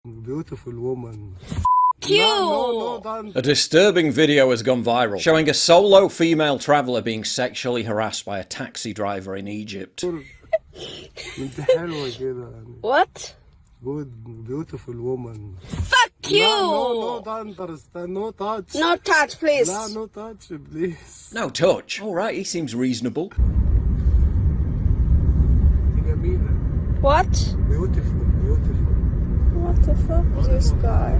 Beautiful woman. You! A disturbing video has gone viral, showing a solo female traveller being sexually harassed by a taxi driver in Egypt. انت حلوة كده يعني. What? Good, beautiful woman. Fuck you! No, don't understand. No touch. No touch, please. لا, no touch, please. No touch. Alright, he seems reasonable. جميلة. What? Beautiful, beautiful. What the fuck is this guy?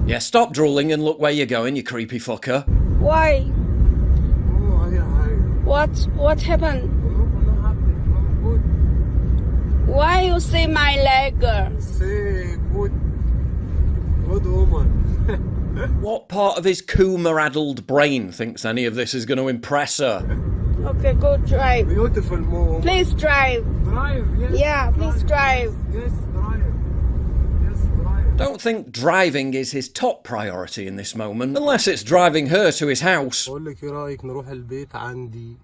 Yeah, stop drooling and look where you're going, you creepy fucker. Why? Oh, hi. What happened? No happening. No good. Why you see my leg? Say good. Good woman. What part of his coomer-addled brain thinks any of this is going to impress her? Okay, go drive. Beautiful woman. Please drive. Drive, yes. Yeah, please drive. Yes, drive. Yes, drive. Don't think driving is his top priority in this moment, unless it's driving her to his house. بقول لك ايه رأيك نروح البيت عندي.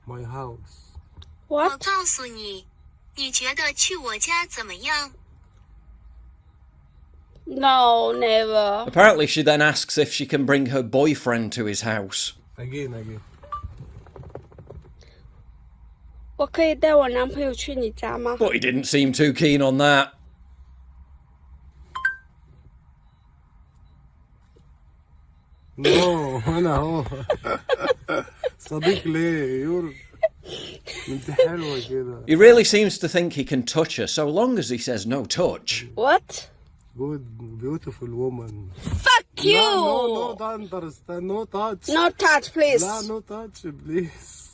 My house. 我 What? 告诉你，你觉得去我家怎么样？ No, never. Apparently she then asks if she can bring her boyfriend to his house. Again. 我可以带我男朋友去你家吗？ But he didn't seem too keen on that. No, أنا هو. صديق ليه؟ يور. انت حلوة كده. He really seems to think he can touch her so long as he says no touch. What? Good, beautiful woman. Fuck you! No, don't understand. No touch. No touch, please. لا, no touch, please.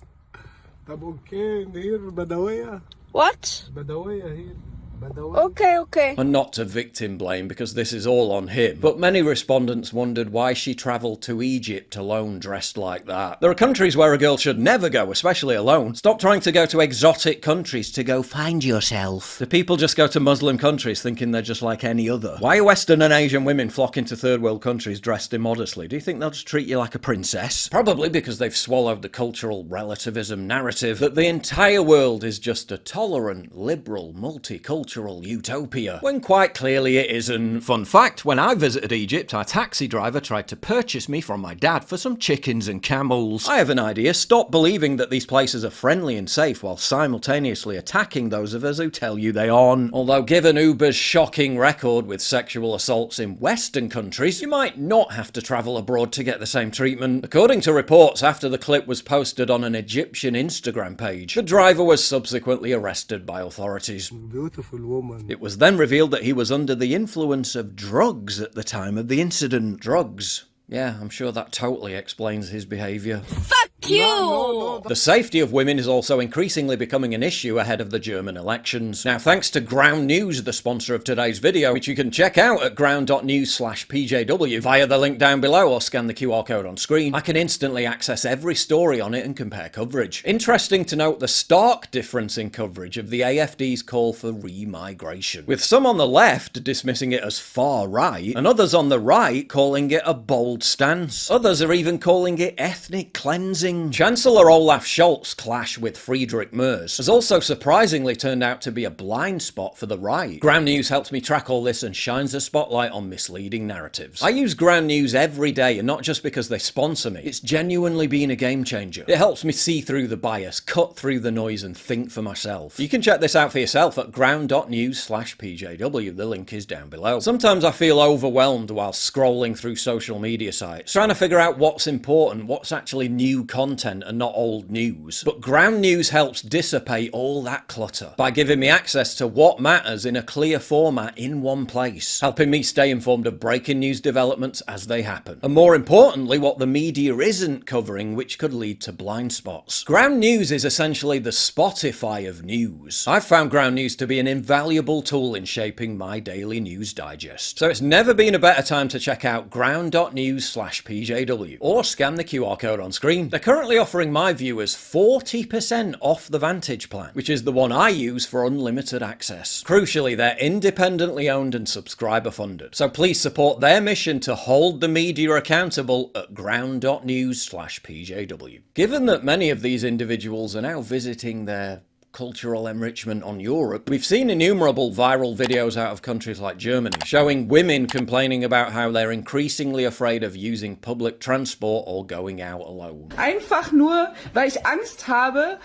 طب اوكي هير بدوية. What? بدوية هير. بدوية. Okay. And not to victim blame, because this is all on him. But many respondents wondered why she travelled to Egypt alone dressed like that. There are countries where a girl should never go, especially alone. Stop trying to go to exotic countries to go find yourself. The people just go to Muslim countries thinking they're just like any other. Why are Western and Asian women flocking to third world countries dressed immodestly? Do you think they'll just treat you like a princess? Probably because they've swallowed the cultural relativism narrative that the entire world is just a tolerant, liberal, multicultural utopia, when quite clearly it isn't. Fun fact, when I visited Egypt, our taxi driver tried to purchase me from my dad for some chickens and camels. I have an idea. Stop believing that these places are friendly and safe while simultaneously attacking those of us who tell you they aren't. Although given Uber's shocking record with sexual assaults in Western countries, you might not have to travel abroad to get the same treatment. According to reports after the clip was posted on an Egyptian Instagram page, the driver was subsequently arrested by authorities. Beautiful woman. It was then revealed that he was under the influence of drugs at the time of the incident. Drugs. Yeah, I'm sure that totally explains his behaviour. Fuck you! No. The safety of women is also increasingly becoming an issue ahead of the German elections. Now, thanks to Ground News, the sponsor of today's video, which you can check out at ground.news/pjw via the link down below or scan the QR code on screen, I can instantly access every story on it and compare coverage. Interesting to note the stark difference in coverage of the AFD's call for re-migration, with some on the left dismissing it as far right, and others on the right calling it a bold stance. Others are even calling it ethnic cleansing. Chancellor Olaf Scholz's clash with Friedrich Merz has also surprisingly turned out to be a blind spot for the right. Ground News helps me track all this and shines a spotlight on misleading narratives. I use Ground News every day, and not just because they sponsor me. It's genuinely been a game changer. It helps me see through the bias, cut through the noise, and think for myself. You can check this out for yourself at ground.news/pjw. The link is down below. Sometimes I feel overwhelmed while scrolling through social media sites, trying to figure out what's important, what's actually new content and not old news. But Ground News helps dissipate all that clutter by giving me access to what matters in a clear format in one place, helping me stay informed of breaking news developments as they happen, and more importantly, what the media isn't covering, which could lead to blind spots. Ground News is essentially the Spotify of news. I've found Ground News to be an invaluable tool in shaping my daily news digest. So it's never been a better time to check out ground.news/pjw or scan the QR code on screen. There currently offering my viewers 40% off the Vantage plan, which is the one I use for unlimited access. Crucially, they're independently owned and subscriber funded, so please support their mission to hold the media accountable at ground.news/PJW. Given that many of these individuals are now visiting their cultural enrichment on Europe, we've seen innumerable viral videos out of countries like Germany showing women complaining about how they're increasingly afraid of using public transport or going out alone. Einfach nur, weil ich Angst habe,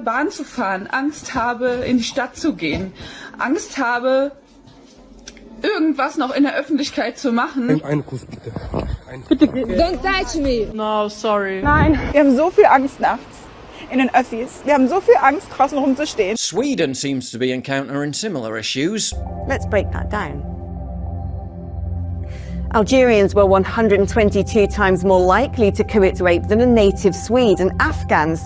Bahn zu fahren, Angst habe, in die Stadt zu gehen, Angst habe, irgendwas noch in der Öffentlichkeit zu machen. Einen Kuss bitte. Don't touch me. No, sorry. Nein, wir haben so viel Angst nachts in den Öffis. Wir haben so viel Angst, draußen rumzustehen. Sweden seems to be encountering similar issues. Let's break that down. Algerians were 122 times more likely to commit rape than a native Swede, and Afghans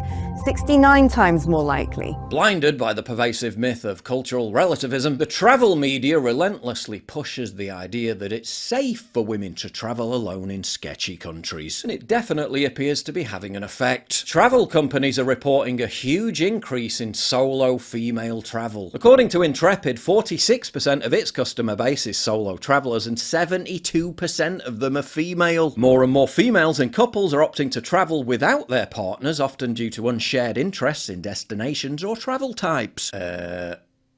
69 times more likely. Blinded by the pervasive myth of cultural relativism, the travel media relentlessly pushes the idea that it's safe for women to travel alone in sketchy countries. And it definitely appears to be having an effect. Travel companies are reporting a huge increase in solo female travel. According to Intrepid, 46% of its customer base is solo travellers and 72% of them are female. More and more females and couples are opting to travel without their partners, often due to unshared interests in destinations or travel types.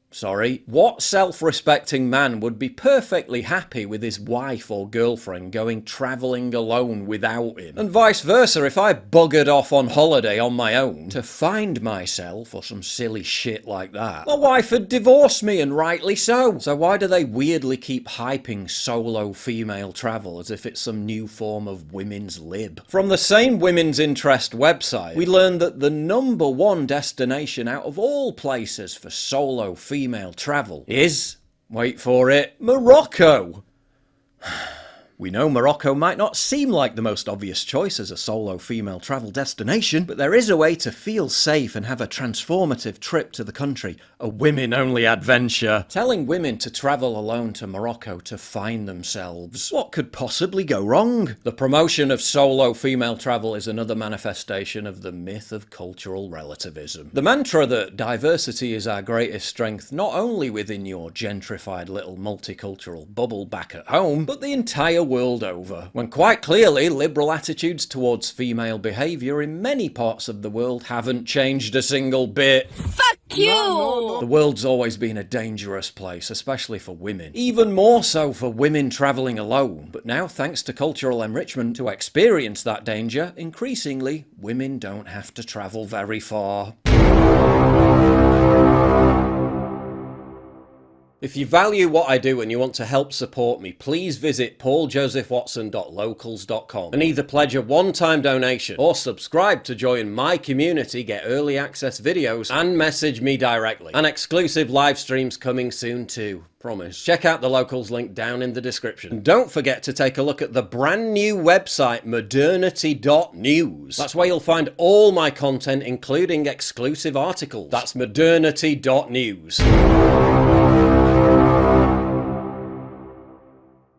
Sorry. What self-respecting man would be perfectly happy with his wife or girlfriend going travelling alone without him? And vice versa, if I buggered off on holiday on my own to find myself or some silly shit like that, my wife had divorced me, and rightly so. So why do they weirdly keep hyping solo female travel as if it's some new form of women's lib? From the same women's interest website, we learned that the #1 destination out of all places for solo female travel is, wait for it, Morocco. We know Morocco might not seem like the most obvious choice as a solo female travel destination, but there is a way to feel safe and have a transformative trip to the country, a women-only adventure. Telling women to travel alone to Morocco to find themselves. What could possibly go wrong? The promotion of solo female travel is another manifestation of the myth of cultural relativism. The mantra that diversity is our greatest strength not only within your gentrified little multicultural bubble back at home, but the entire world over, when quite clearly liberal attitudes towards female behaviour in many parts of the world haven't changed a single bit. Fuck you! The world's always been a dangerous place, especially for women. Even more so for women travelling alone. But now, thanks to cultural enrichment, to experience that danger, increasingly, women don't have to travel very far. If you value what I do and you want to help support me, please visit pauljosephwatson.locals.com and either pledge a one-time donation or subscribe to join my community, get early access videos, and message me directly. And exclusive live streams coming soon too. Promise. Check out the Locals link down in the description. And don't forget to take a look at the brand new website modernity.news. That's where you'll find all my content, including exclusive articles. That's modernity.news.